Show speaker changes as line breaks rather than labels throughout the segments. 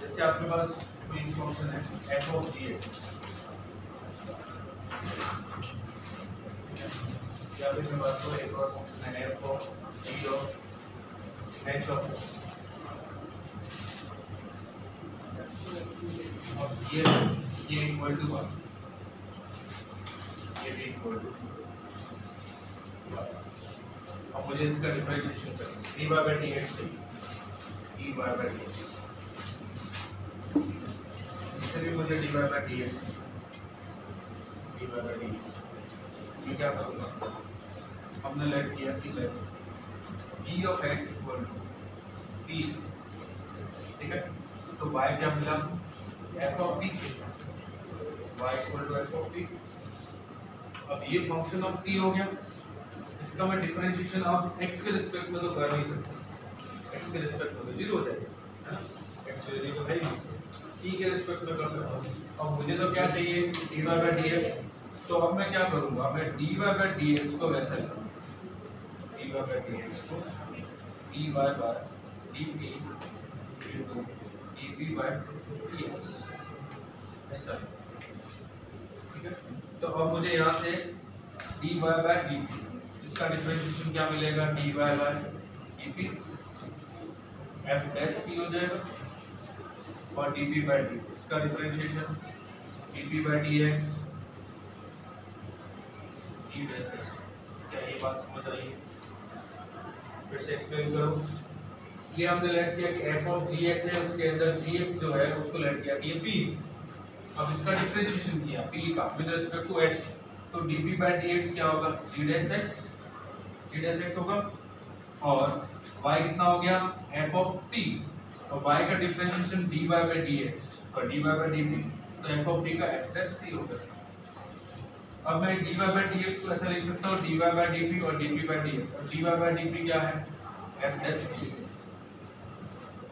जैसे आपके पास कोई फंक्शन है f ऑफ gx, या फिर मैं बात करूँ एक और फंक्शन है f of g of h of ये इक्वल टू 1, ये भी इक्वल टू 1। अब मुझे इसका डिफरेंशिएशन करना है, dy by dx dy by dx, इससे भी मुझे dy by dx ये क्या करूँगा, हमने लेट किया कि let g of x equal to p, ठीक है। तो y क्या मिला, f of p, y equal to f of p। अब ये फंक्शन ऑफ p हो गया, इसका मैं डिफरेंशिएशन अब x के रिस्पेक्ट में तो कर नहीं सकता, x के रिस्पेक्ट में तो जीरो हो जाएगा, है ना, x वेरिएबल तो है ही, t के रिस्पेक्ट में कर सकता हूँ। अब मुझे तो क्या चाहिए, dy by dx, तो अब मैं क्या करूँगा, मैं dy by dx को वैसा लिखूँगा, dy by dx को dy by dp into dp by dx, ऐसा, ठीक है। तो अब मुझे यहाँ से dy by dp, इसका डिफरेंशिएशन क्या मिलेगा, dy by dp f dash p हो जाएगा, और dp by dp इसका differentiation dp by dx g dash x। क्या ये बात समझ आई? फिर से एक्सप्लेन करो। ये हमने लेट किया कि f ऑफ gx है, उसके अंदर gx जो है उसको लेट किया कि ये p, अब इसका डिफरेंशिएशन किया p का विद रिस्पेक्ट टू x, तो dp by dx क्या होगा, g dash x होगा, और y कितना हो गया, f ऑफ t, और y का डिफरेंशिएशन dy by dx और dy by dp, तो f ऑफ t का f dash t होगा। अब मैं dy by dx को ऐसा लिख सकता हूँ, dy by dp और dp by dx, और dy by dp क्या है, f dash t,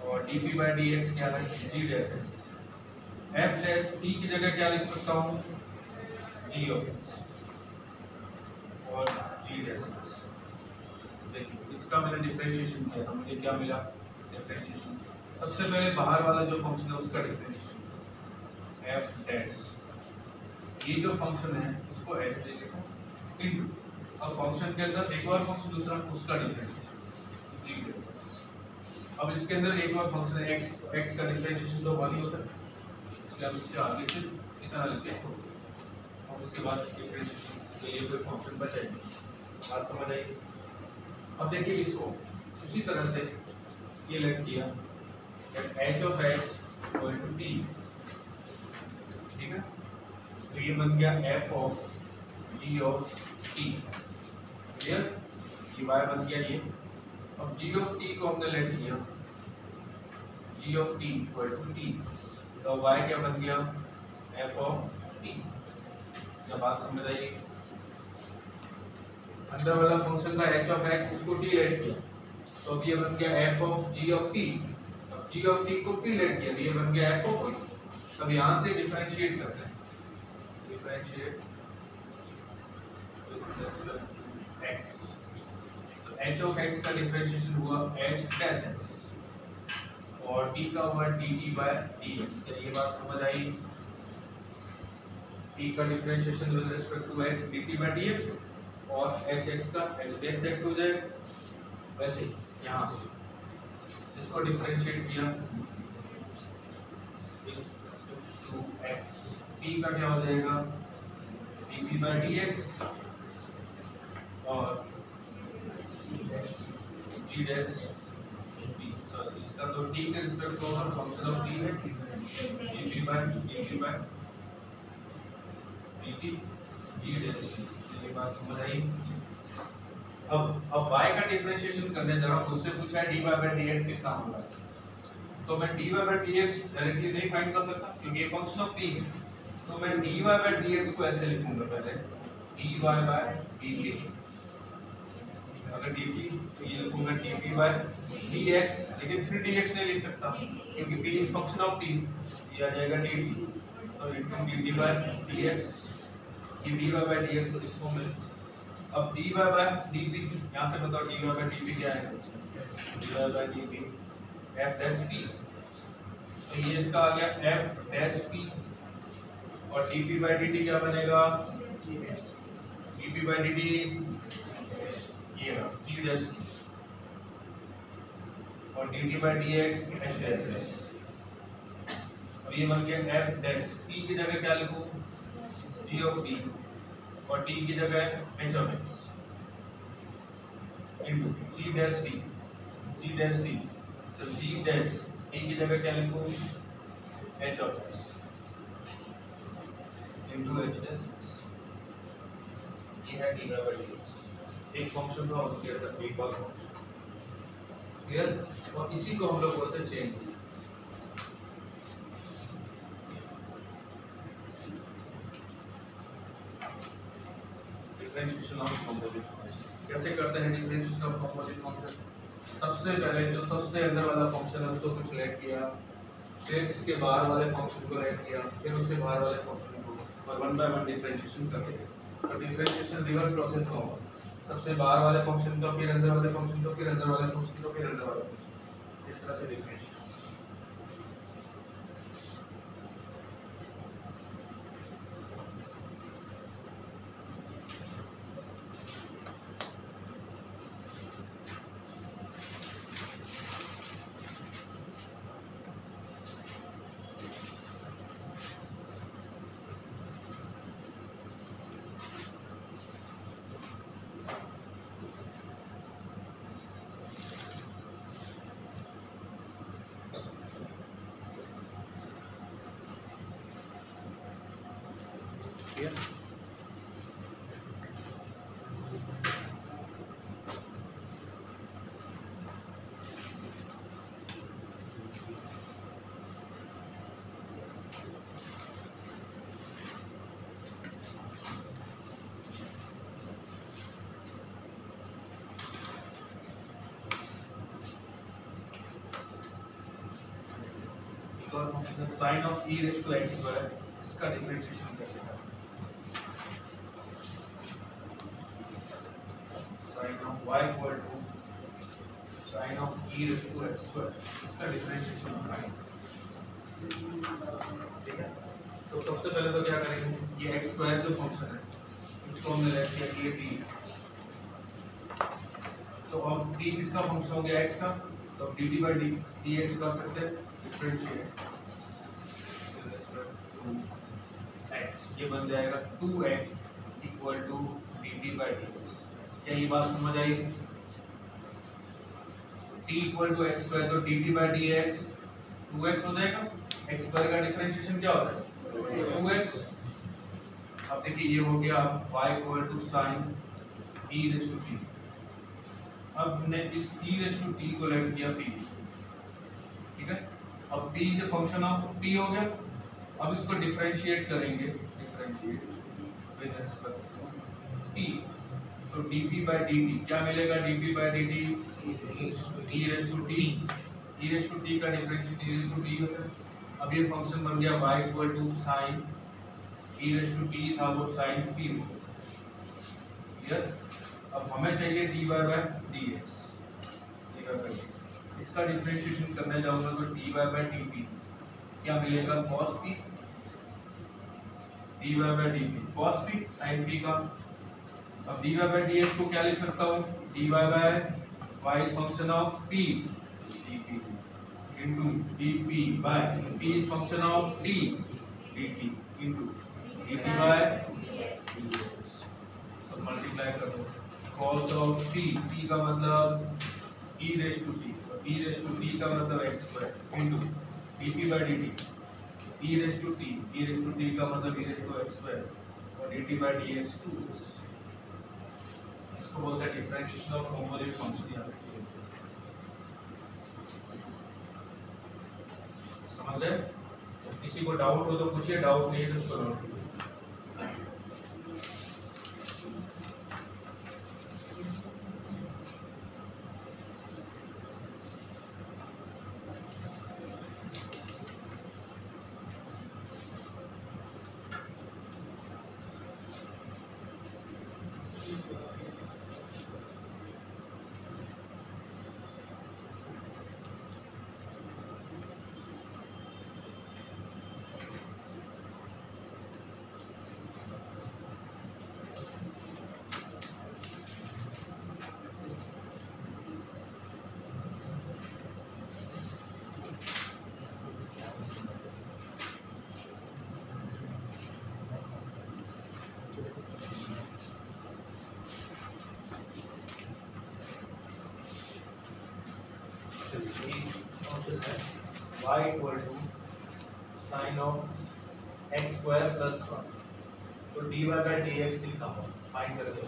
और dp by dx क्या है, g dash x। f dash t की जगह क्या लिख सकता हूँ, g of x और g dash x। देखिए इसका मैंने डिफरेंशिएशन किया था, मुझे क्या मिला, डिफरेंशिएशन सबसे पहले बाहर वाला जो फंक्शन है उसका डिफरेंशिएशन f dash, ये जो फंक्शन है उसको f दे लिखो इनटू, अब फंक्शन के अंदर एक और फंक्शन दूसरा उसका डिफरेंशिएशन g dash x। अब इसके अंदर एक और फंक्शन है x का डिफरेंशिएशन तो 1 ही होता है, इसलिए हम इसके आगे से इतना लिखते हैं, और उसके बाद डिफरेंशिएशन तो ये कोई फंक्शन बचेगा। बात समझ आई? अब देखिए इसको उसी तरह से ये लेट किया h of x equal to t, ठीक है, तो ये बन गया f of g of t, clear, ये y बन गया ये। अब g of t को हमने लेट किया g of t equal to t, तो y क्या बन गया, f of t। जब बात समझ आई, अंदर वाला फंक्शन का h of x उसको t लेट किया, तो अब ये बन गया f of g of t, अब g of t को t लेट किया, तो ये बन गया f of t। अब यहाँ से डिफरेंशिएट करते हैं, डिफरेंशिएट x, तो h of x का डिफरेंशिएशन हुआ h dash x, और t का हुआ dt by dx। क्या ये बात समझ आई? t का differentiation with respect to x dt by dx, और hx का h dash x हो जाएगा। वैसे यहाँ से इसको डिफरेंशिएट किया टू x, t का क्या हो जाएगा, dt by dx, और g dash t, इसका तो t के रिस्पेक्ट में फंक्शन ऑफ t है, dt by dt g dash t। ये बात समझ आई? अब y का डिफरेंशिएशन करने जा रहा हूँ, उससे पूछा है dy by dx कितना होगा, तो मैं dy by dx डायरेक्टली नहीं फाइंड कर सकता क्योंकि ये फंक्शन ऑफ t है, तो मैं dy by dx को ऐसे लिखूंगा, पहले dy by dt अगर dp तो ये लिखूंगा dp by dx, लेकिन फिर dx नहीं लिख सकता क्योंकि p is function of t, ये आ जाएगा dt, तो इनटू dt by dx, ये dy by dx को इसको मिल। अब dy by dp, यहाँ से बताओ dy by dp क्या है, dy by dp f dash p, तो ये इसका आ गया f dash p, और dp by dt क्या बनेगा, dp by dt ये रहा g dash t, और dt by dx h dash। अब ये बन गया f dash, p की जगह क्या लिखूं, g of t, और t की जगह h of x into g dash t, g dash t, तो g dash t की जगह क्या लिखूं, h of x into h dash, ये है dy by dx, एक फंक्शन था उसके अंदर एक और फंक्शन, क्लियर। और इसी को हम लोग बोलते हैं chain. Differentiation of composite function कैसे करते हैं, डिफरेंशिएशन ऑफ कंपोजिट फंक्शन, सबसे पहले जो सबसे अंदर वाला फंक्शन है उसको कुछ लेट किया, फिर इसके बाहर वाले फंक्शन को लेट किया, फिर उसके बाहर वाले फंक्शन को, और वन बाय वन डिफरेंशिएशन करते हैं। तो डिफरेंशिएशन रिवर्स प्रोसेस में होगा, सबसे बाहर वाले फंक्शन को, फिर अंदर वाले फंक्शन को, फिर अंदर वाले फंक्शन को, फिर अंदर वाले फंक्शन, इस तरह से differentiation. Sine of e raise to x square, इसका डिफरेंशिएशन कैसे करें, sine of y equal to sine of e raise to x square, इसका डिफरेंशिएशन करें, ठीक है। तो सबसे पहले तो क्या करेंगे, ये x स्क्वायर जो फंक्शन है इसको हमने लेट किया ये t, तो अब t किसका फंक्शन हो गया x का, तो dt by dx कर सकते हैं डिफरेंशिएट x, ये बन जाएगा 2x equal to dt by dx। क्या ये बात समझ आई, t equal to x square, तो dt by dx 2x हो जाएगा, x स्क्वायर का डिफरेंशिएशन क्या होता है 2x। अब देखिए ये हो गया y equal to sin e raise to t, अब हमने इस e रेज़ टू t को लेट किया p, ठीक है। अब t जो फंक्शन ऑफ t हो गया, अब इसको डिफरेंशिएट करेंगे, differentiate with respect to t, तो dp by dt क्या मिलेगा, dp by dt e raise to t, e raise to t का differentiate e raise to t होता है। अब ये फंक्शन बन गया y equal to sin e raise to t था वो sin p, क्लियर। अब हमें चाहिए dy by dx, इसका डिफरेंशिएशन करने जाऊंगा तो dy by dp क्या मिलेगा, cos p, dy by dp cos p sin p का। अब dy by dx को क्या लिख सकता हूँ, dy by y is function of p dp into dp by p is function of t dt into dt by dx, सब multiply कर दो, cos of t, p का मतलब e raise to t, e raise to t का मतलब x square into dp by dt, e raise to t, e raise to t का मतलब e raise to x square, और dt by dx 2, इसको बोलते हैं डिफरेंशिएशन ऑफ कंपोजिट फंक्शन। यहाँ पे समझ गए, किसी को डाउट हो तो पूछिए, डाउट नहीं है तो इसको नोट कीजिए। y equal to sine of x square plus 1, तो dy बाई डी एक्स लिखा हुआ फाइंड करके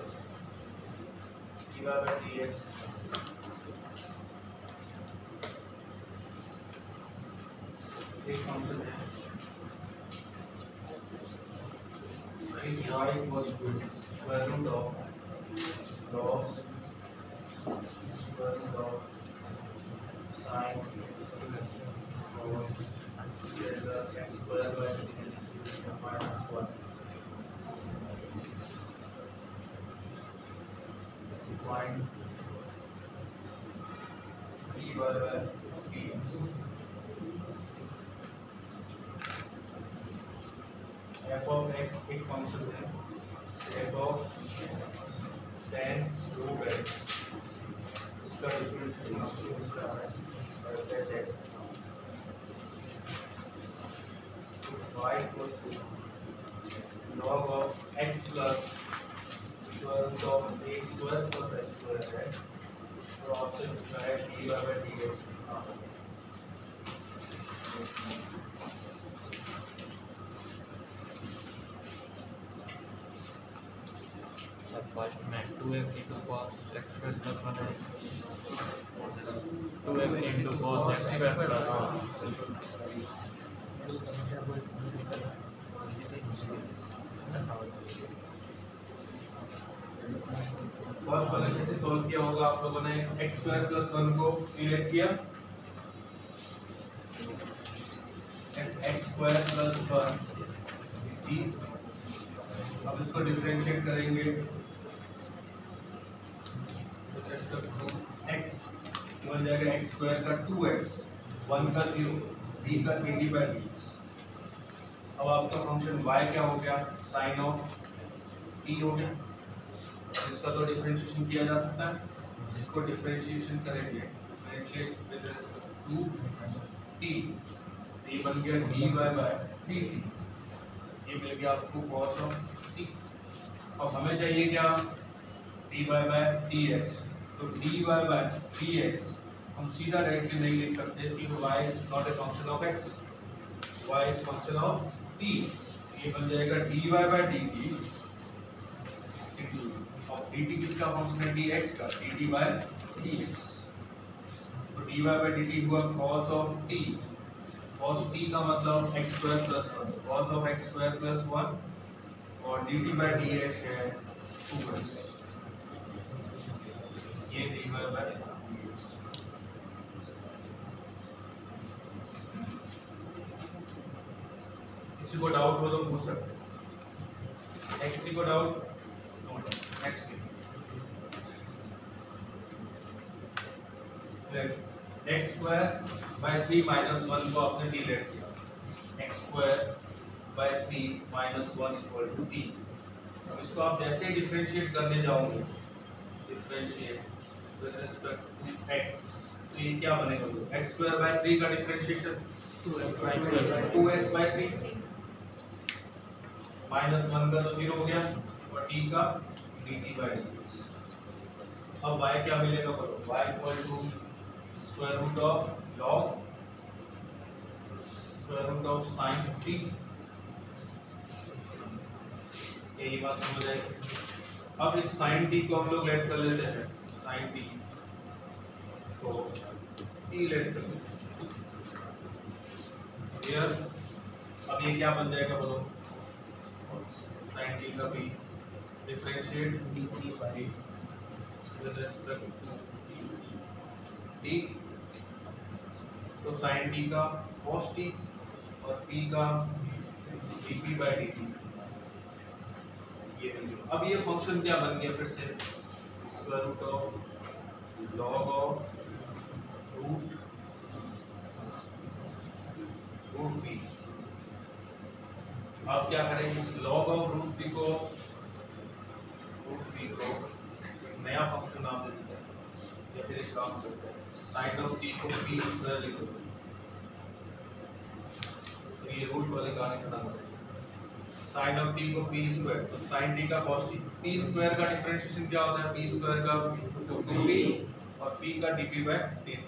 dy बाई डी एक्स एक फंक्शन है y equal to square root of log square root of sine x square by minus 1 find dy by dx f of x एक फंक्शन है f of tan root x इसका differential होता है x y equals to log of x plus square root of a square plus x square है, तो option है dy by dx।
First में 2x into cos x square plus 1 है, 2x into cos x square plus 1।
First वाले कैसे solve किया होगा आप लोगों ने x स्क्वायर प्लस 1 को डिवाइड किया x स्क्वायर प्लस 1 अब इसको डिफरेंशिएट करेंगे x बन जाएगा x स्क्वायर का 2x 1 का 0 d का dt बाई dx। अब आपका फंक्शन y क्या हो गया साइन ऑफ t हो गया, इसका तो डिफरेंशिएशन किया जा सकता है, इसको डिफरेंशिएशन करेंगे differentiate with two t t बन गया dy बाय dt, ये मिल गया आपको cos ऑफ t। अब हमें चाहिए क्या dy बाय dx, तो dy बाय dx हम सीधा डायरेक्टली नहीं लिख सकते क्योंकि y is not a function of x, y is function of t, ये बन जाएगा dy बाय dt और dt किसका फंक्शन है dx का, dt बाय dx, तो dy बाय dt हुआ cos of t, cos t का मतलब x square plus 1, cos of x square plus 1 और dt बाय dx है 2x, ये dy बाय dx। किसी को डाउट हो तो पूछ सकते हैं, किसी को doubt next x square by 3 minus 1 को आपने डिलेट किया, x square by 3 minus 1 equal to 3। अब इसको आप जैसे ही डिफरेंशिएट करने जाओगे differentiate with respect to x, तो ये क्या बनेगा एक्स स्क्वायर बाय 3 का डिफरेंशिएशन 2x बाय 3 माइनस 1 का तो 0 हो गया और t का dt बाय dt। अब y क्या मिलेगा बोलो, y equal to square root of log square root of sin t, यही बात समझ आएगी। अब इस sin t को हम लोग ऐड कर लेते हैं, sin t को t ऐड कर लेते हैं, अब ये क्या बन जाएगा बोलो sin t का भी differentiate dt by with respect to t, तो sin t का cos t और p का dt बाय dt, ये अब ये फंक्शन क्या बन गया फिर से square root of log of root p। अब क्या करेंगे log ऑफ रूट p को एक नया फंक्शन नाम दे देते हैं या फिर एक काम करते हैं साइन ऑफ t को p स्क्वायर लिख दो, तो ये रूट वाले गाने खत्म हो जाएंगे, साइन ऑफ t को p स्क्वायर, तो sin t का cos t, p स्क्वायर का डिफरेंशिएशन क्या होता है p स्क्वायर का 2p और p का dp by dt,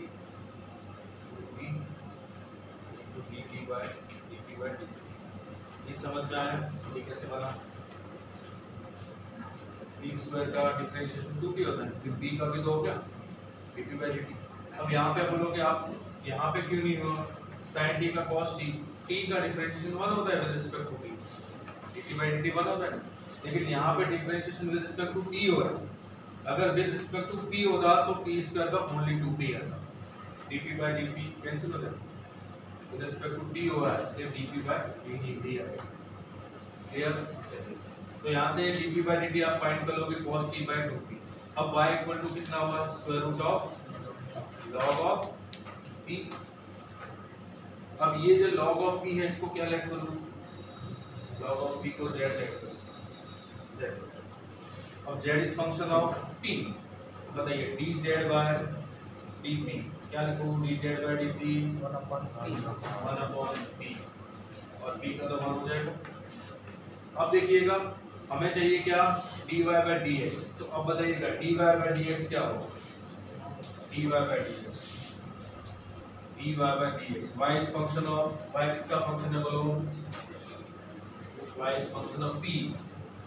by d by d. ये समझ में आया ये कैसे बना? डी स्क्वायर का डिफरेंशिएशन 2p होता है, फिर b का भी तो हो गया dt बाय dt। अब यहाँ पे बोलोगे आप यहाँ पे क्यों नहीं हुआ? sin t का cos t का डिफरेंशिएशन 1 होता है with respect to t, dt by dt 1 होता है, लेकिन यहाँ पे differentiation with respect to t हो रहा है। अगर विद रिस्पेक्ट टू p होता तो t स्क्वायर का ओनली 2p आता, dt बाय dt कैंसिल हो जाता, विद रिस्पेक्ट टू t हो रहा है इसलिए dt बाय dt आएगा। क्लियर? तो यहाँ से dp by dt आप फाइंड कर लोगे cos t by 2p। अब y इक्वल टू कितना हुआ? Square root of log of p। अब ये जो log ऑफ p है इसको क्या लेट करूँ? log ऑफ p को z लेट करूँ, z। अब z is function of p, बताइए dz by dp क्या लिखूँ? dz by dp 1/p और p का तो 1 हो जाएगा। अब देखिएगा हमें चाहिए क्या? dy by dx। तो अब बताइएगा dy by dx क्या होगा? dy by dx, dy by dx y is function of, y किसका फंक्शन है बोलो? y is function of p,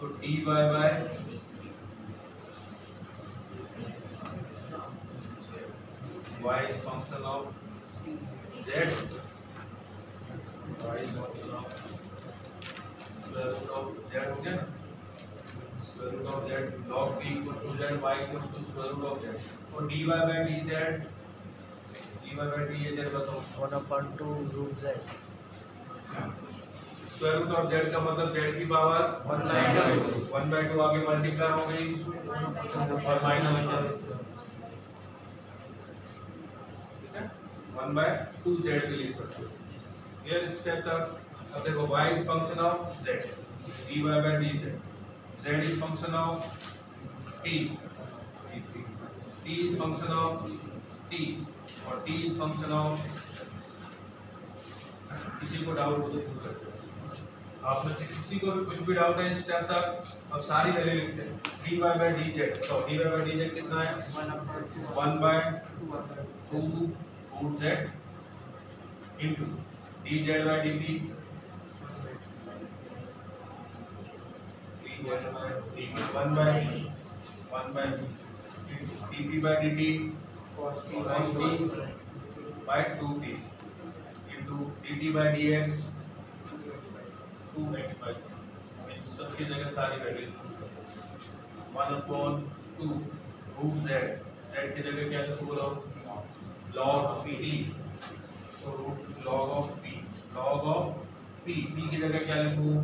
तो dy by y is function of z, y is function of square root of z हो गया ना, square root of z log p equals to z, y equals to square root of z। और dy by dz, dy by dz बताओ
1/2 root z।
Square root of z का मतलब z की power 1/2 आगे multiply हो गई और minus 1/2 z के लिख सकते हो। क्लियर स्टेप तक? अब देखो y is function of z, dy by dz, z is function of p, t is function of t और t इज फंक्शन ऑफ, किसी को डाउट हो तो पूछ सकते हो। आप में से किसी को भी कुछ भी डाउट है इस स्टेप तक? अब सारी वैल्यू लिखते हैं। dy by dz, तो dy by dz कितना है? 1/2 root z into dz by dp, dz by dp 1/b dp by dt cos t by 2p into dt by dx 2x by, सबकी जगह सारी वैल्यू 1/2 root z, z की जगह क्या लिखो बोलो? log pt, तो root log of p, log of p, p की जगह क्या लिखूं?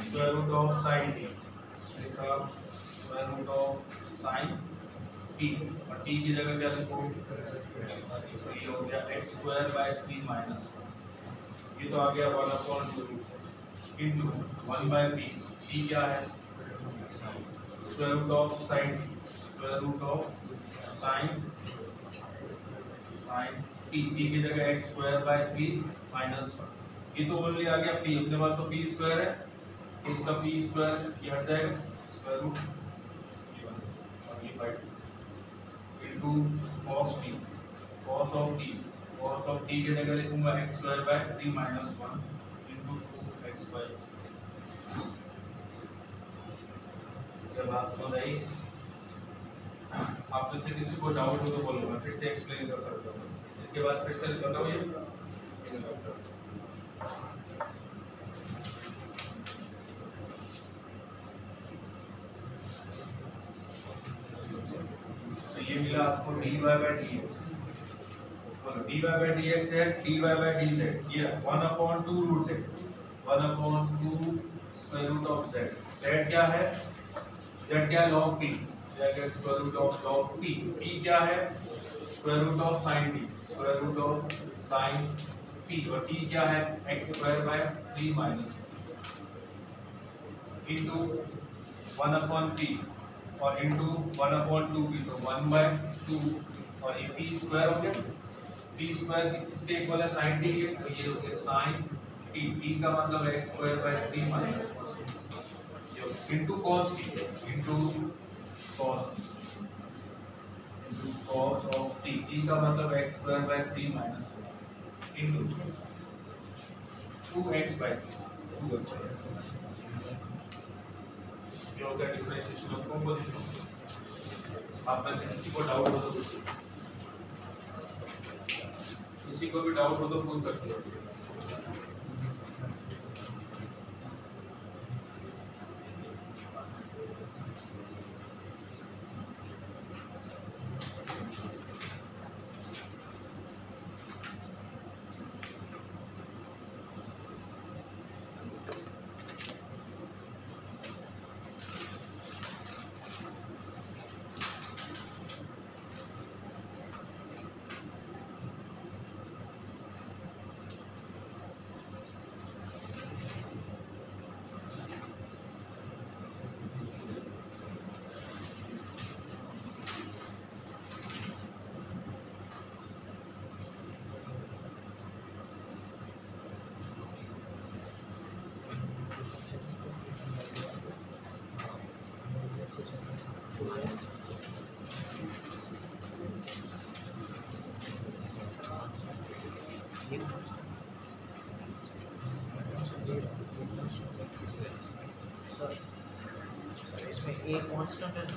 Square root of sin t, लिखा square root of sin t, और t की जगह क्या लिखूं? ये हो गया x स्क्वायर बाय 3 माइनस, ये तो आ गया 1/2 into 1/p, p क्या है? Square root of sin t, square root of sin p, p की जगह x स्क्वायर बाय 3 माइनस 1, ये तो ओनली आ गया p, अपने पास तो p स्क्वायर है, तो इसका p स्क्वायर ये हट जाएगा, स्क्वायर रूट और ये by 2 into cos t, cos of t, cos of t की जगह लिखूंगा x square by 3 minus 1 into 2x by, जब बात समझ आई आप में से किसी को डाउट हो तो बोलो, मैं फिर से एक्सप्लेन कर सकता हूँ। इसके बाद फिर से बताओ ये तो ये मिला आपको dy by dx, बोलो dy by dx है dy by dz, ये 1/2 रूट है 1/2 square root of z, z क्या है? z क्या है? log p, square root of log p, p क्या है? Square root of sin t, square root of sin p, और t क्या है? x square by 3 minus into 1/p और इनटू 1/2p, तो 1/2 और ये p स्क्वायर हो गया, p स्क्वायर किसके इक्वल है? sin t के, तो ये हो गया sin t, p का मतलब है x square by 3 minus into cos t, into cos of t, t का मतलब x square by 3 minus into 2x/3 ये हो गया डिफरेंशिएशन ऑफ कंपोजिशन। आप में से किसी को डाउट हो तो किसी को भी डाउट हो तो पूछ सकते हो।
इसमें ए कांस्टेंट है ना?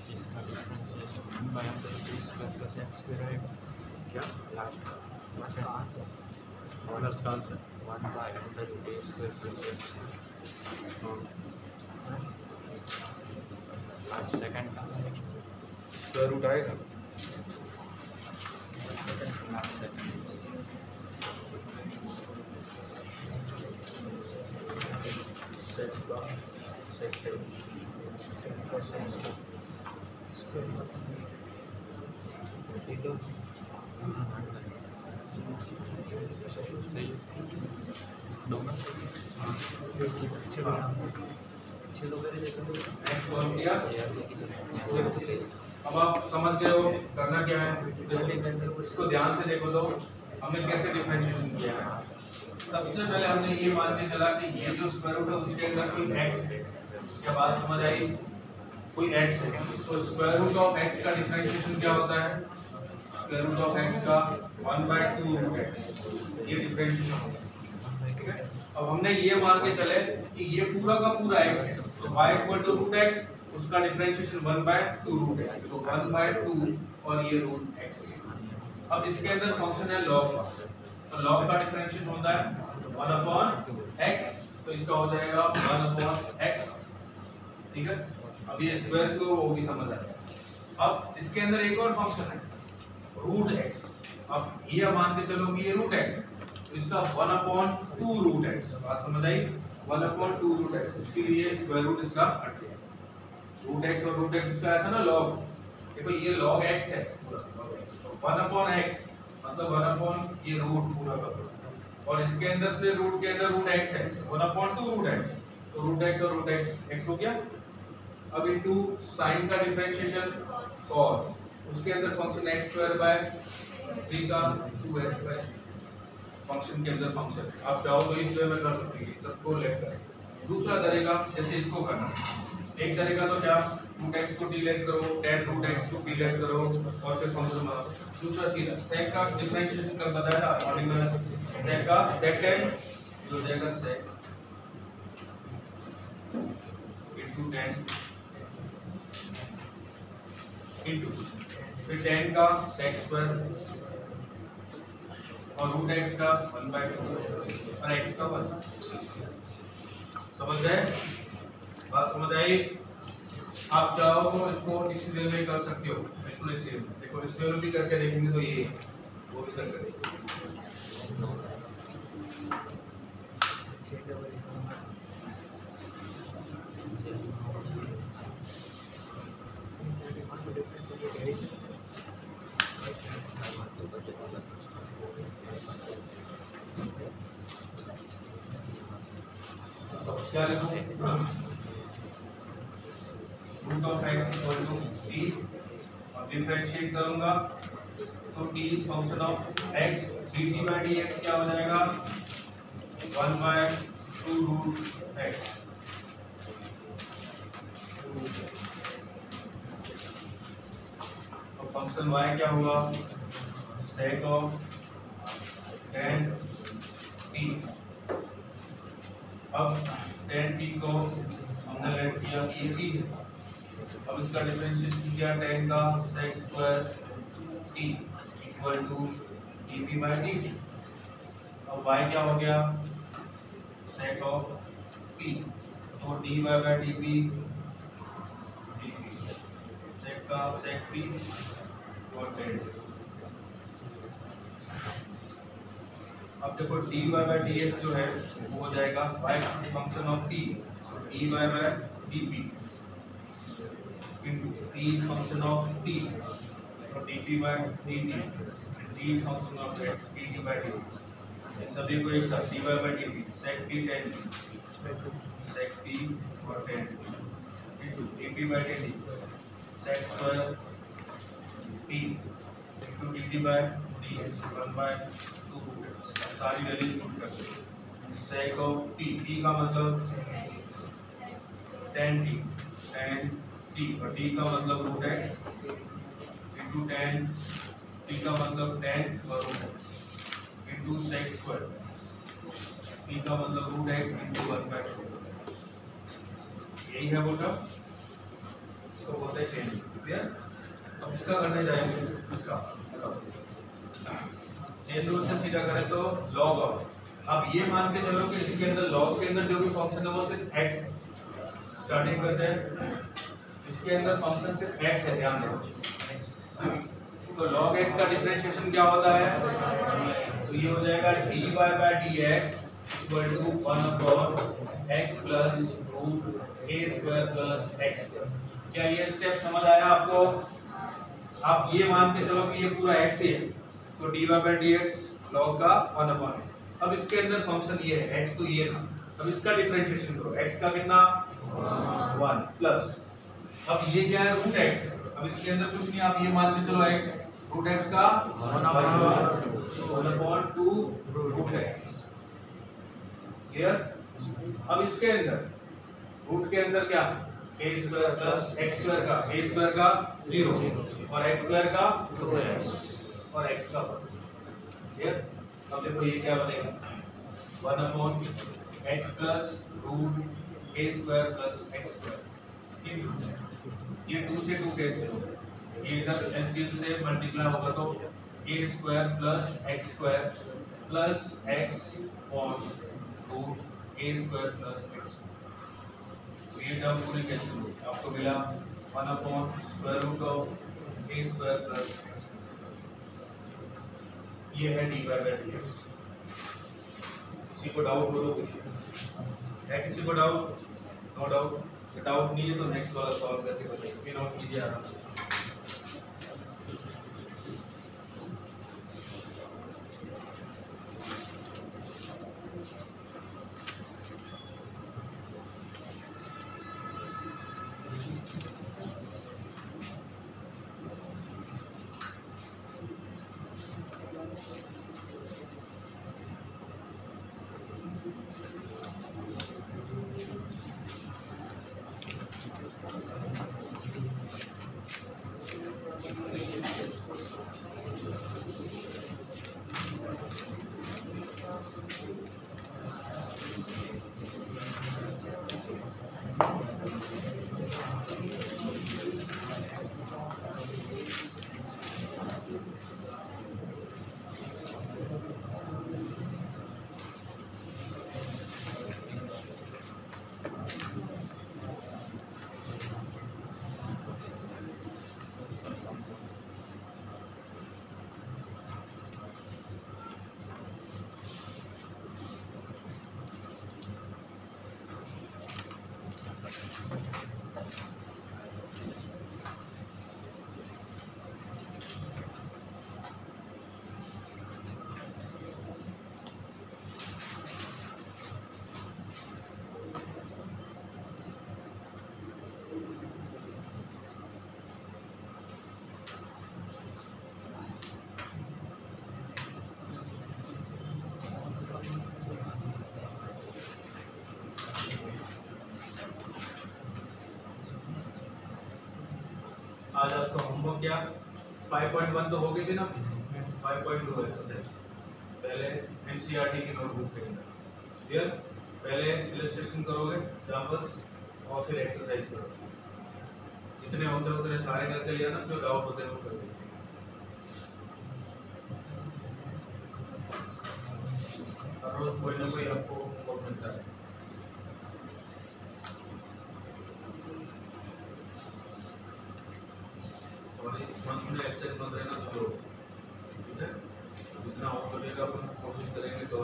इसका डिफरेंशिएशन 1/√2² + x²
क्या
लास्ट
लास्ट का आंसर
1/√2² + x। आज सेकंड का
स्क्वायर रूट आएगा।
लास्ट सेकंड सही दोनों
नेक्स्ट सॉल्व किया। अब आप समझ गए हो करना क्या है। इसको ध्यान से देखो तो हमने कैसे डिफरेंशिएशन किया है। सबसे पहले हमने ये मान के चला कि ये जो स्क्वायर रूट है उसके अंदर कोई x है। क्या बात समझ आई? कोई x है तो स्क्वायर रूट ऑफ x का डिफरेंशिएशन क्या होता है? स्क्वायर रूट ऑफ x का 1/2√x ये डिफरेंशिएशन होता है। ठीक है, अब हमने ये मान के चले कि ये पूरा का पूरा x है तो y = √x उसका डिफरेंशिएशन 1/2√x तो 1/2 और ये √x। अब इसके अंदर फंक्शन है log का तो log का डिफरेंशिएशन होता है 1/x तो इसका हो जाएगा 1/x। ठीक है, अब ये स्क्वायर को वो भी समझ आया। अब इसके अंदर एक और फंक्शन है √x। अब ये मान के चलो कि ये √x तो इसका 1/2√x। बात समझ आई? 1/2√x इसके लिए स्क्वायर रूट इसका हट गया। √x और √x इसका आया था ना log। देखो ये log x है 1/x मतलब 1/ ये रूट पूरा का पूरा और इसके अंदर से रूट के अंदर √x है 1/2√x तो √x और √x हो गया। अब इनटू sin का डिफरेंशिएशन cos उसके अंदर फंक्शन x² का 2x फंक्शन के अंदर फंक्शन आप चाहो तो इस वे में कर सकते हैं सबको लेकर। दूसरा तरीका जैसे इसको करना, एक तरीका तो क्या √x को डिलीट करो tan √x को डिलीट करो और फिर फंक्शन बनाओ। दूसरा सीधा sec का डिफरेंशिएशन कर बताया था मॉर्निंग में। sec का sec tan जो जाएगा sec इनटू tan इनटू फिर tan का sec² और √x का 1/2 और x का 1। समझ गए? बात समझ आई? आप चाहो तो इसको इस वे में कर सकते हो, बिल्कुल इस वे में। देखो इस वे में भी करके देखेंगे तो ये वो भी करके देखेंगे। क्या लिखूं? Root of x equal to t और डिफरेंशिएट करूंगा तो t function of x d t by d x क्या हो जाएगा 1/2 रूट एक्स। तो फंक्शन y क्या होगा सेक ऑफ tan t। अब tan t को हमने लेट किया कि ये t है। अब इसका डिफरेंशिएशन किया tan का sec square t equal to dp by dt। अब y क्या हो गया sec ऑफ p तो dy बाय dp sec का sec p और tan। अब देखो dy बाय dx जो है वो हो जाएगा y function of t dy by dp into t function of t और dp by dt t function of x dt by dt। इन सभी को एक साथ dy by dp sec p tan sec p और tan into dp by dt sec square p into dt by dx 1/2 सारी values put करते हैं। sec of p का मतलब tan t और t का मतलब root x into tan t का मतलब tan और root x into sec square t का मतलब रूट x इंटू 1/2। यही है बोला, इसको बोलते हैं चेंज। क्लियर? अब इसका करने जाएंगे, इसका चेंज रूल से सीधा करें तो log ऑफ। अब ये मान के चलो कि इसके अंदर log के अंदर जो भी फंक्शन है वो सिर्फ x स्टार्टिंग करते हैं, इसके अंदर फंक्शन सिर्फ x है, ध्यान दो। तो log x का डिफरेंशिएशन क्या होता है? तो ये हो जाएगा dy by dx equal to 1/x plus root a square plus x। क्या ये स्टेप समझ आया आपको? आप ये मान के चलो कि ये पूरा x ही है तो dy by dx log का 1/x। अब इसके अंदर फंक्शन ये है x, तो ये था। अब इसका डिफरेंशिएशन करो, x का कितना 1 प्लस अब ये क्या है रूट x। अब इसके अंदर कुछ नहीं, आप ये मान के चलो x रूट x का 1/2 रूट x। क्लियर? अब इसके अंदर रूट के अंदर क्या a square plus x square का a स्क्वायर का 0 और x स्क्वायर का 2x और x का 1। क्लियर? अब देखो ये क्या बनेगा 1/x plus root a square plus x square. ये 2 से 2 कैंसिल हो गया, ये इधर एलसीएम से मल्टीप्लाई होगा तो a square plus x square plus x और root a square plus x। ये टर्म पूरी कैंसिल हो गई, आपको मिला 1/स्क्वायर root of a square plus x। ये है dy by dx। किसी को डाउट हो तो पूछिए। है किसी को डाउट? No doubt. डाउट नहीं है तो नेक्स्ट वाला सॉल्व करके बताइए, फिर नोट कीजिए आराम से। आज आपका होमवर्क क्या 5.1 तो हो गई थी ना, 5.2 एक्सरसाइज। पहले एनसीईआरटी की नोटबुक के अंदर क्लियर, पहले इलस्ट्रेशन करोगे एग्जांपल्स और फिर एक्सरसाइज करोगे। जितने होते हैं उतने सारे करके लिया ना, जो डाउट होते हैं वो कर दीजिए। हर रोज कोई ना कोई आपको होमवर्क मिलता है। और इस मंथ में एब्सेंट मत रहना तो ठीक है, जितना हो सकेगा अपन कोशिश करेंगे। तो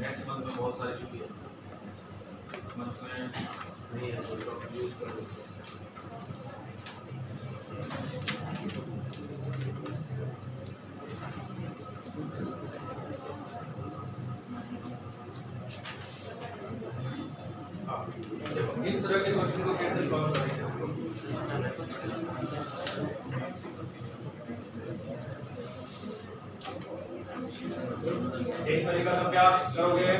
नेक्स्ट मंथ में बहुत सारी छुट्टी है, इस मंथ में नहीं है तो यूज कर सकते हैं। इस तरह के क्वेश्चन को कैसे सॉल्व करेंगे हम लोग? एक तरीका तो क्या करोगे,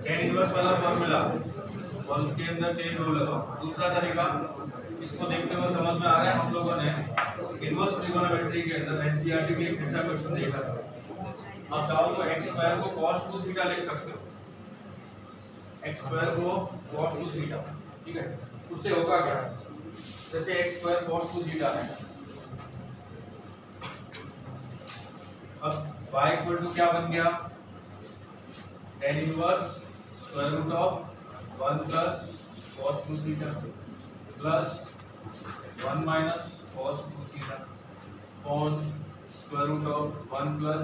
tan इनवर्स वाला फॉर्मूला और उसके अंदर चेन रूल लगाओ। दूसरा तरीका, इसको देखते हुए समझ में आ रहा है, हम लोगों ने इनवर्स ट्रिगोनोमेट्री के अंदर एनसीईआरटी में एक ऐसा क्वेश्चन देखा था। आप चाहो तो x स्क्वायर को cos 2 थीटा लिख सकते हो, x स्क्वायर को cos 2 थीटा, ठीक है। उससे होगा क्या, जैसे x स्क्वायर cos 2 थीटा है, अब y इक्वल टू क्या बन गया, tan inverse square root of 1 plus cos 2 theta plus 1 minus cos 2 theta upon square root of 1 plus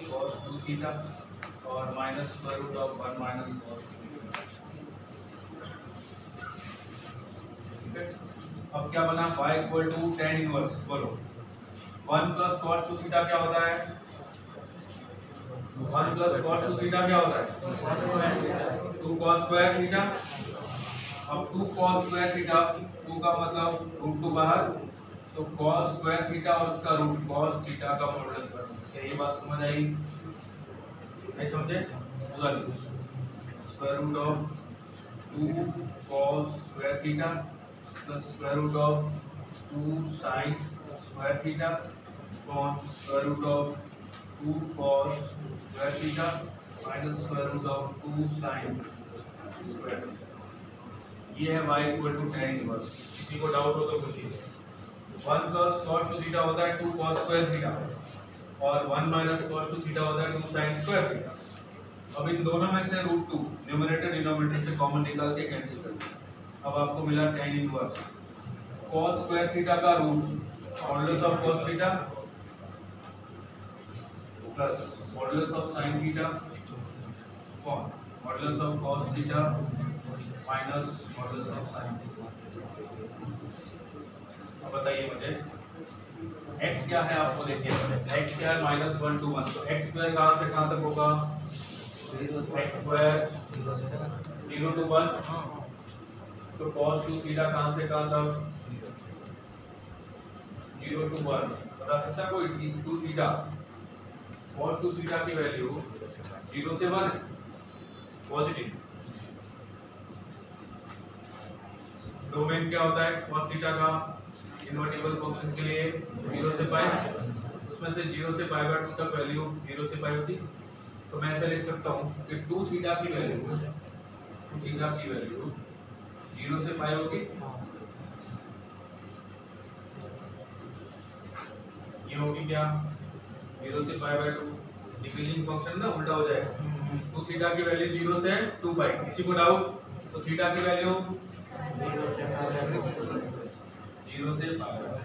cos 2 theta और minus square root of 1 minus cos 2 theta. ठीक है, अब क्या बना, y equal to tan inverse, बोलो 1 plus cos 2 theta क्या होता है, 1 प्लस cos 2 थीटा क्या होता है, 2 cos स्क्वायर थीटा। अब 2 cos स्क्वायर थीटा, 2 का मतलब रूट 2 बाहर, तो cos स्क्वायर थीटा और उसका रूट cos थीटा का मॉडुलस बना। क्या ये बात समझ आई, नहीं समझे? पूरा लिखो, square root of 2 cos square theta plus square root of 2 sin square theta upon square root of 2 cos square theta minus square root of 2 sin square theta. ये है y equal to tan inverse. किसी को doubt हो तो पूछिए। 1 plus cos 2 theta होता है 2 cos square theta और 1 माइनस cos 2 थीटा होता है 2 sin स्क्वायर थीटा। अब इन दोनों में से रूट 2 न्यूमरेटर डिनोमिनेटर से कॉमन निकाल के कैंसिल कर दिया। अब आपको मिला tan inverse cos square theta का root modulus of cos theta plus modulus of sin theta upon modulus of cos theta minus modulus of sin theta. अब बताइए मुझे x क्या है, आपको देखिए x क्या है, -1 to 1, तो x स्क्वायर कहां से कहां तक होगा, x स्क्वायर 0 to 1, तो cos 2 थीटा कहां से कहां तक 0 to 1। बता सकता कोई 2 थीटा, cos 2 थीटा की वैल्यू 0 से 1 पॉजिटिव। डोमेन क्या होता है cos थीटा का, इनवर्टिबल फंक्शन के लिए 0 से पाई, उसमें से 0 से पाई बाय 2 तक वैल्यू 0 से पाई होती। तो मैं ऐसे लिख सकता हूँ कि 2 थीटा की वैल्यू 0 से पाई होगी, ये होगी क्या 0 से पाई बाय 2, डिक्रीजिंग फंक्शन ना उल्टा हो जाएगा। 2 थीटा की वैल्यू 0 से 2 पाई। किसी को डाउट, तो थीटा की वैल्यू 0 से पाई बाय,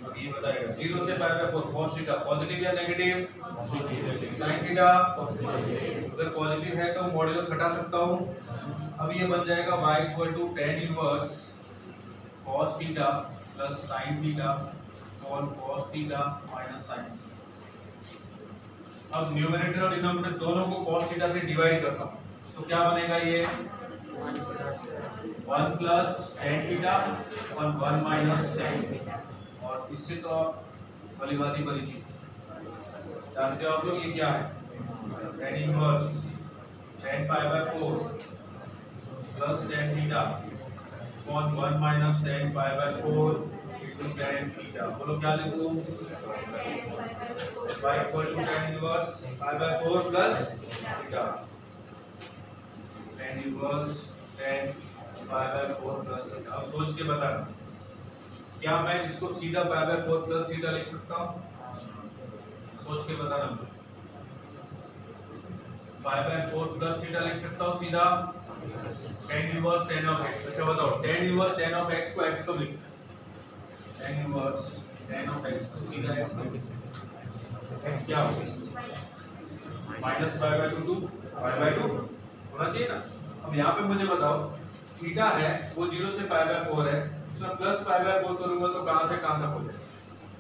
अब ये बताएगा 0 से पाई बाय 4 cos थीटा पॉजिटिव या नेगेटिव, sin थीटा अगर पॉजिटिव है तो मॉडुलस हटा सकता हूँ। अब ये बन जाएगा y equal to tan inverse cos theta plus sin theta और cos थीटा माइनस sin। अब न्यूमरेटर और डिनोमिनेटर दोनों को cos थीटा से डिवाइड करता हूँ, तो क्या बनेगा, ये 1 प्लस tan थीटा और 1 माइनस tan थीटा। और इससे तो आप भली भांति परिचित जानते हो आप लोग, ये क्या है tan inverse tan pi by 4 plus tan theta upon 1 minus tan pi by 4 into tan theta. बोलो क्या लिखूं? y equal to tan inverse pi by 4 plus theta, tan inverse tan pi by 4 plus theta. अब सोच के बताना, क्या मैं इसको सीधा पाई बाय 4 प्लस थीटा लिख सकता हूं? सोच के बताना मुझे। पाई बाय 4 प्लस थीटा लिख सकता हूं सीधा, tan inverse tan of x। अच्छा बताओ, tan inverse tan of x को x कब लिखते हैं? tan inverse tan of x को सीधा x कब लिखते हैं? x क्या होगा? Minus pi by 2 pi by 2 होना चाहिए ना। अब यहाँ पे मुझे बताओ, थीटा है वो 0 से पाई बाय 4 है, इसमें प्लस पाई बाय 4 करूंगा तो कहां से कहां तक हो जाएगा?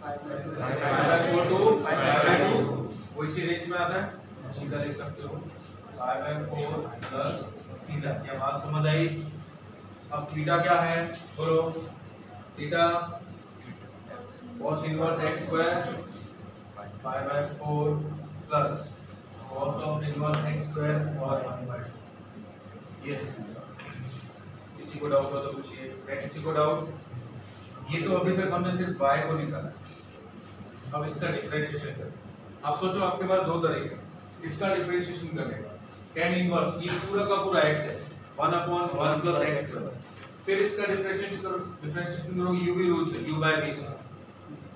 Pi by 4 to pi by 2, वो इसी रेंज में आता है, सीधा लिख सकते हो पाई बाय 4 प्लस थीटा। क्या बात समझ आई? अब थीटा क्या है बोलो? Theta cos inverse x square pi by 4 plus cos of inverse x square और 1 बाय 2। ये किसी को डाउट हो तो पूछिए। क्या किसी को डाउट? ये तो अभी तक हमने सिर्फ y को निकाला, अब इसका डिफरेंशिएशन करें। आप सोचो, आपके पास दो तरीके, इसका डिफरेंशिएशन करने का। tan इनवर्स ये पूरा का पूरा x है, 1/1 प्लस x स्क्वायर, फिर इसका डिफरेंशिएशन करो u v रूल से, u बाय v से।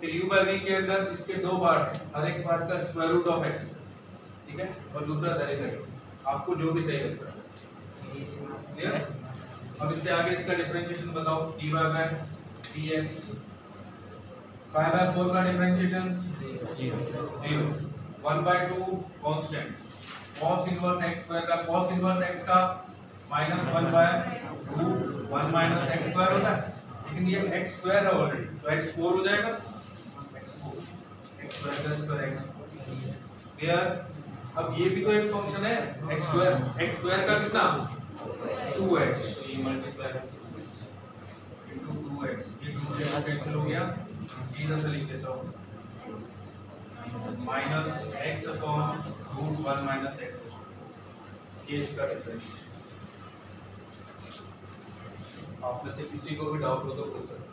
फिर u बाय v के अंदर इसके दो पार्ट हैं, हर एक पार्ट का स्क्वायर रूट ऑफ x, ठीक है? और दूसरा तरीका है, आपको जो भी सही लगता है। क्लियर? अब इससे आगे इसका डिफरेंशिएशन बताओ, dy by dx। Pi by 4 का differentiation 0, 1 by 2 constant, cos inverse x square का cos इनवर्स x का minus 1 by 2 1 minus x square होता है, लेकिन ये x स्क्वायर है ऑलरेडी, तो x 4 हो जाएगा, x स्क्वायर का स्क्वायर x। क्लियर? अब ये भी तो एक फंक्शन है x स्क्वायर का कितना 2x, तो ये मल्टीप्लाई इनटू 2x, ये 2 से कैंसिल हो गया, सीधा से लिख देता हूं minus x upon root 1 minus x। ये इसका डिफरेंस। आप में से किसी को भी डाउट हो तो पूछ सकते हैं।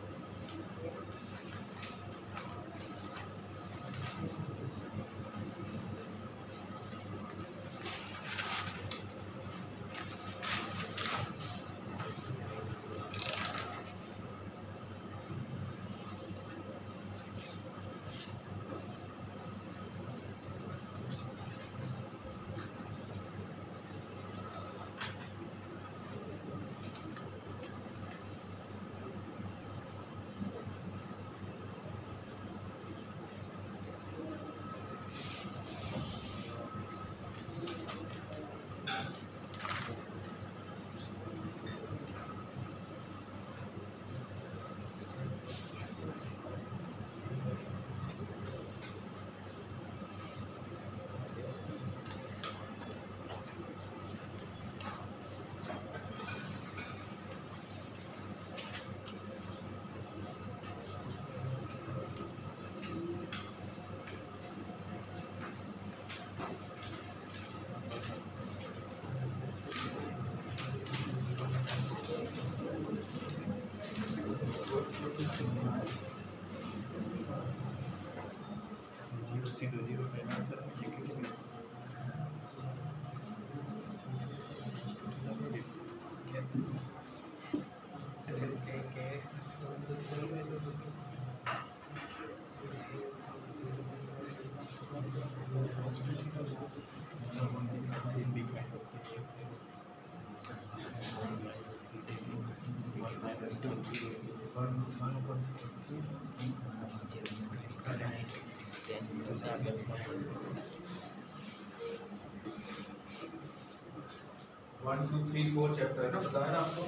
One two three four chapter है ना, बताया ना आपको।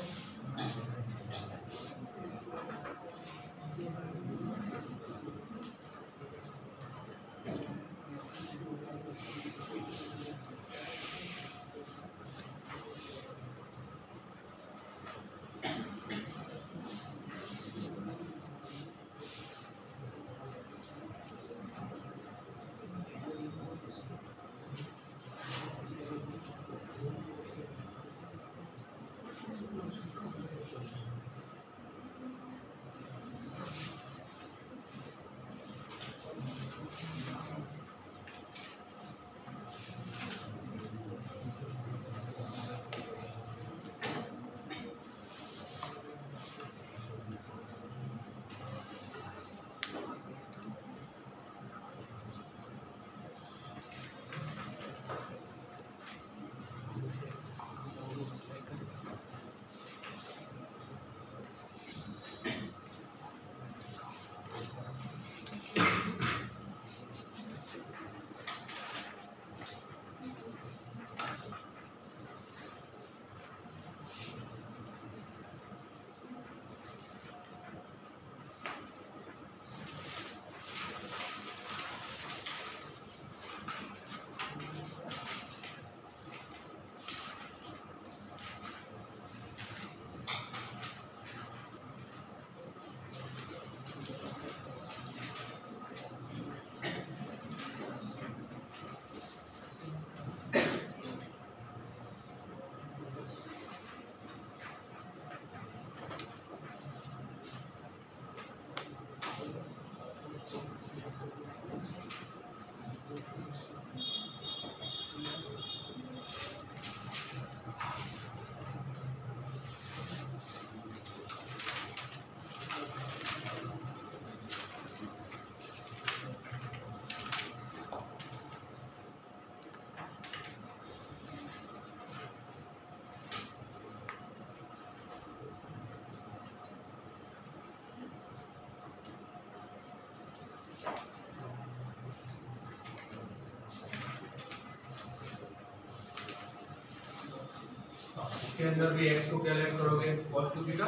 इसके अंदर भी x को क्या लेट करोगे cos 2 theta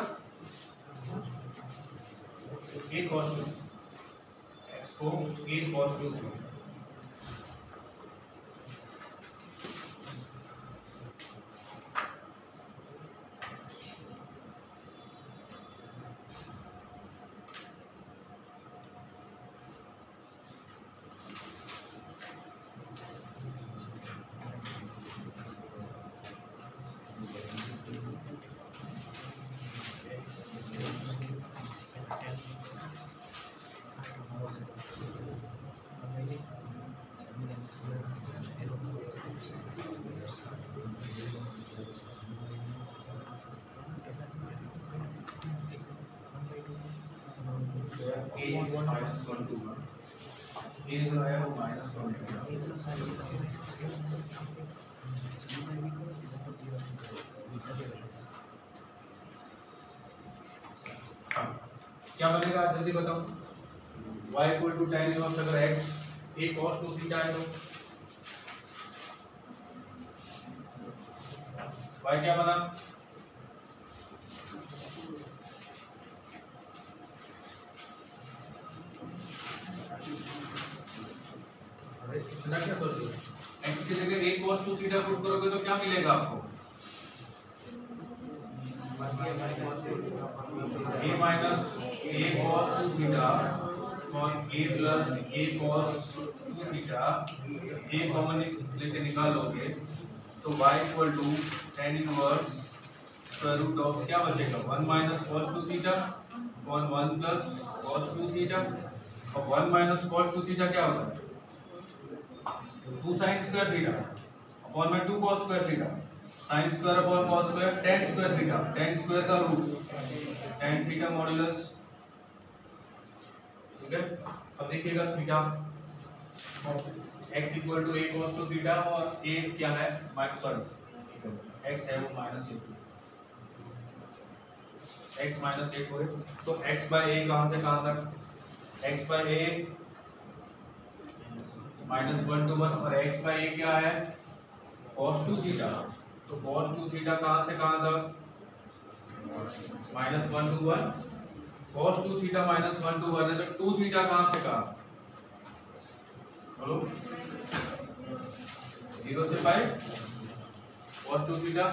a cos 2 x को a cos 2 theta a minus 1 2 a जो है वो minus 1 क्या बनेगा जल्दी बताओ y equal to tan inverse अगर x a cos 2 थीटा है तो y क्या बना इतना क्या सोच रहे हो x की जगह a cos 2 थीटा पुट करोगे तो क्या मिलेगा आपको a minus a cos 2 theta और a plus a cos 2 theta a common लेके निकालोगे तो y equal to tan inverse square root of क्या बचेगा 1 minus cos 2 थीटा और 1 plus cos 2 थीटा और 1 minus cos 2 थीटा क्या होता है 2 sin स्क्वायर थीटा अपॉन में 2 cos square theta sin square upon cos square tan square theta tan square का root tan theta modulus ठीक है अब देखिएगा theta x equal to a cos 2 theta और a क्या है माइनस x है वो -a x -a को तो x by a कहां से कहां तक x by a -1 to 1 और x by a क्या है cos 2 थीटा तो cos 2 थीटा कहां से कहां तक -1 to 1 cos 2 थीटा -1 to 1 है तो 2 थीटा कहां से कहां बोलो 0 से पाई cos 2 थीटा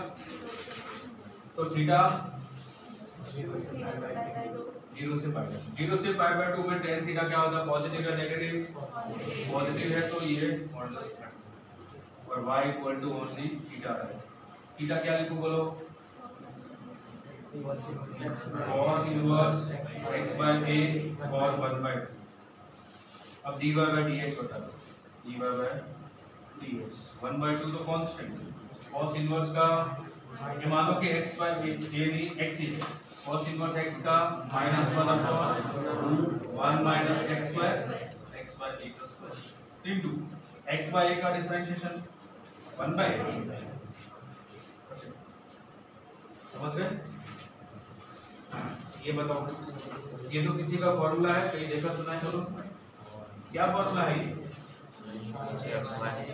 तो थीटा 0 से पाई बाय 2 में tan थीटा क्या होता है पॉजिटिव या नेगेटिव पॉजिटिव है तो ये मॉडुलस और y equal to only theta है थीटा क्या लिखूं बोलो cos inverse x by a cos 1 by 2 अब dy by dx बता दो dy by dx 1 by 2 तो कांस्टेंट cos इनवर्स का ये मान लो कि x by a नहीं x ही है cos इनवर्स x का -1 upon 1 minus x square x by a का square into x by a का डिफरेंशिएशन 1 by a समझ गए ये बताओ ये तो किसी का फॉर्मूला है कहीं देखा सुना है चलो क्या फॉर्मूला है ये तो मैंने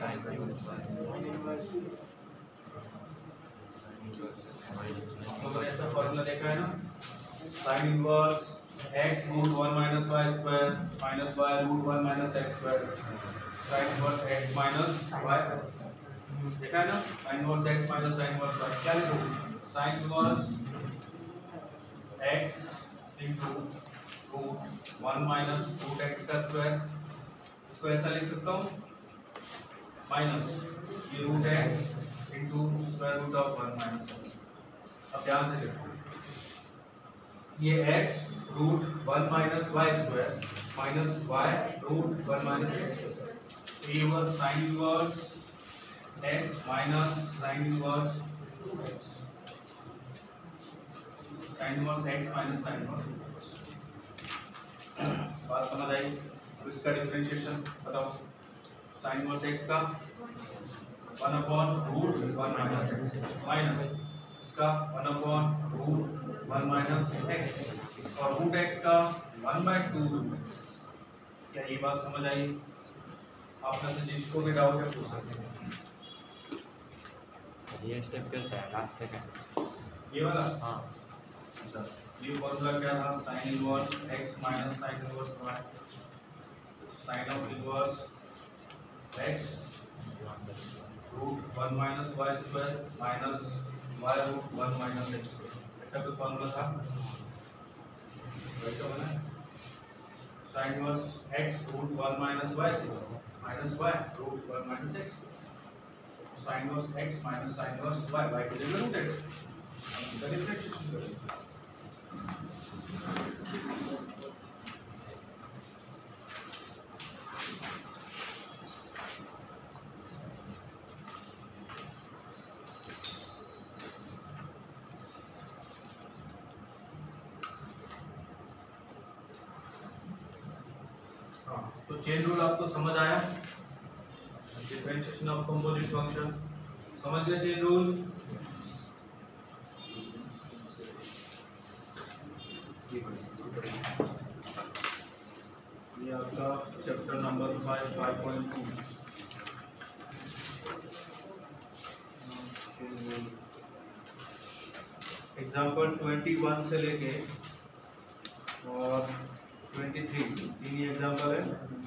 ऐसा फॉर्मूला देखा है ना sin inverse x root 1 minus y square minus y root 1 minus x square sin inverse x minus y देखा है ना sin inverse x minus sin inverse y क्या लिखोगे sin inverse x into root 1 minus root x का square इसको ऐसा लिख सकता हूँ माइनस ये root x into square root of 1 minus अब ध्यान से देखो ये x root 1 minus y square minus y root 1 minus x square ये was sin inverse x minus sin inverse sin inverse x minus sin inverse बात समझ आई अब इसका डिफरेंशिएशन बताओ sin इनवर्स x का 1 upon root 1 minus x minus इसका 1 upon root 1 minus x और root x का 1/2 क्या ये बात समझ आई आपने से जिसको भी डाउट है पूछ सकते हैं
ये स्टेप कैसा है लास्ट सेकंड
ये वाला।
हाँ
अच्छा, ये फॉर्मूला क्या था? Sine inverse x minus sine inverse y, sine of inverse x root 1 minus y square minus y root 1 minus x square. ऐसा कोई फॉर्मूला था? वही तो बना है। Sine inverse x root 1 minus y square minus y root 1 minus x square. Sine inverse x minus sine inverse y, y की जगह root x, इसका डिफरेंशिएशन करेंगे। तो चेन रूल आपको समझ आया? डिफरेंशिएशन ऑफ कंपोजिट फंक्शन समझ गए चेन रूल? ये आपका चैप्टर नंबर 5.2 एग्जाम्पल 21 से लेके और 23 तीन एग्जाम्पल है,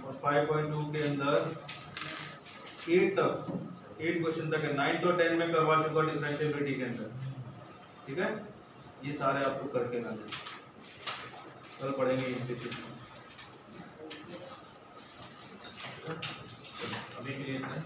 और 5.2 के अंदर 8 तक 8 क्वेश्चन तक है। 9 और 10 में करवा चुका डिफरेंशिएबिलिटी के अंदर, ठीक है। ये सारे आपको करके लाने, कल पढ़ेंगे इंस्टीट्यूट में। अभी के लिए इतना है।